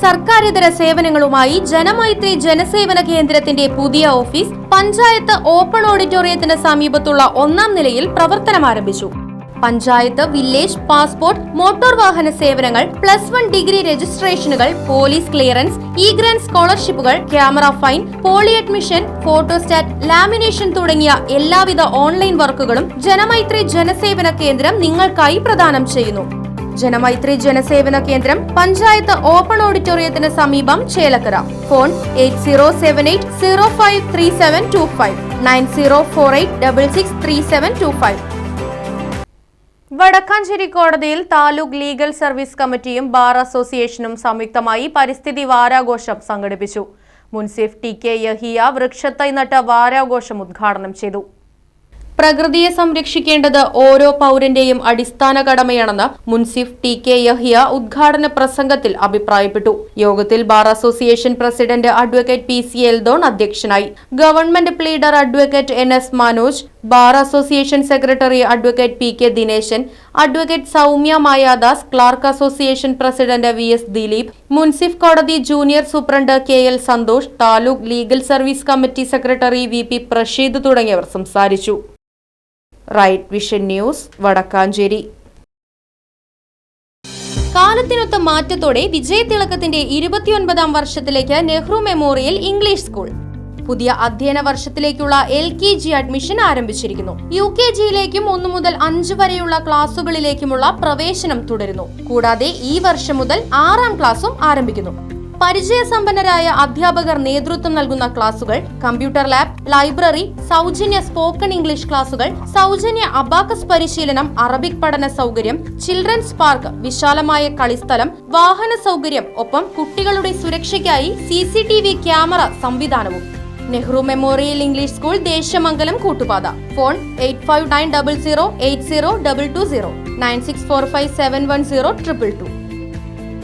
സർക്കാരിതര സേവനങ്ങളുമായി ജനമൈത്രി ജനസേവന കേന്ദ്രത്തിന്റെ പുതിയ office panchayat open ഓഡിറ്റോറിയത്തിന് സമീപത്തുള്ള 1ാം നിലയിൽ പ്രവർത്തനം ആരംഭിച്ചു. പഞ്ചായത്ത്, വില്ലേജ്, പാസ്പോർട്ട്, മോട്ടോർ വാഹന സേവനങ്ങൾ, +1 ഡിഗ്രി രജിസ്ട്രേഷനുകൾ, പോലീസ് ക്ലിയറൻസ്, ഗ്രാന്റ് സ്കോളർഷിപ്പുകൾ, camera fine, poly admission, photostat, lamination തുടങ്ങിയ എല്ലാവിധ ഓൺലൈൻ വർക്കുകളും ജനമൈത്രി ജനസേവന കേന്ദ്രം നിങ്ങൾക്കായി പ്രദാനം ചെയ്യുന്നു. ജനമൈത്രി ജനസേവന കേന്ദ്രം പഞ്ചായത്ത് ഓപ്പൺ ഓഡിറ്റോറിയത്തിന് സമീപം, ചേലക്കര. ഫോൺ 8078053725 9048663725. വടക്കാഞ്ചേരി കോടതിയിൽ താലൂക്ക് ലീഗൽ സർവീസ് കമ്മിറ്റിയും ബാർ അസോസിയേഷനും സംയുക്തമായി പരിസ്ഥിതി വാരാഘോഷം സംഘടിപ്പിച്ചു. മുൻസിഫ് ടി.കെ. യഹിയ വൃക്ഷത്തൈ നട്ട വാരാഘോഷം ഉദ്ഘാടനം ചെയ്തു. പ്രകൃതിയെ സംരക്ഷിക്കേണ്ടത് ഓരോ പൗരന്റെയും അടിസ്ഥാന കടമയാണെന്ന് മുൻസിഫ് ടി.കെ. യഹിയ ഉദ്ഘാടന പ്രസംഗത്തിൽ അഭിപ്രായപ്പെട്ടു. യോഗത്തിൽ bar association president advocate P C. Eldhon അധ്യക്ഷനായി. Government pleader advocate N.S. Manoj, bar association secretary advocate P K. Dineshan, advocate Soumya Mayadas, clerk association president V.S. Dileep, munsiff കോടതി junior superintendent K.L. Santhosh, taluk legal service committee secretary V.P. Prasheed തുടങ്ങിയവർ സംസാരിച്ചു. Right Vision News, Vadakkanchery. കാലത്തിനൊത്ത മാറ്റത്തോടെ വിജയതിളക്കത്തിന്റെ 29ാം വർഷത്തിലേക്ക് നെഹ്റു മെമ്മോറിയൽ ഇംഗ്ലീഷ് സ്കൂൾ. പുതിയ അധ്യയന വർഷത്തിലേക്കുള്ള LKG അഡ്മിഷൻ ആരംഭിച്ചിരിക്കുന്നു. UKGയിലേക്കും 1 മുതൽ 5 വരെയുള്ള ക്ലാസുകളിലേക്കുമുള്ള പ്രവേശനം തുടരുന്നു. കൂടാതെ ഈ വർഷം മുതൽ 6ാം ക്ലാസും ആരംഭിക്കുന്നു. പരിചയസമ്പന്നരായ അധ്യാപകർ നേതൃത്വം നൽകുന്ന ക്ലാസുകൾ, കമ്പ്യൂട്ടർ ലാബ്, ലൈബ്രറി, സൗജന്യ സ്പോക്കൺ ഇംഗ്ലീഷ് ക്ലാസുകൾ, സൗജന്യ അബാക്കസ് പരിശീലനം, അറബിക് പഠന സൗകര്യം, ചിൽഡ്രൻസ് പാർക്ക്, വിശാലമായ കളിസ്ഥലം, വാഹന സൗകര്യം, ഒപ്പം കുട്ടികളുടെ സുരക്ഷയ്ക്കായി CCTV ക്യാമറ സംവിധാനവും. Nehru Memorial English School, Desamangalam, Koottupatha. Phone 8590080220 9645710222.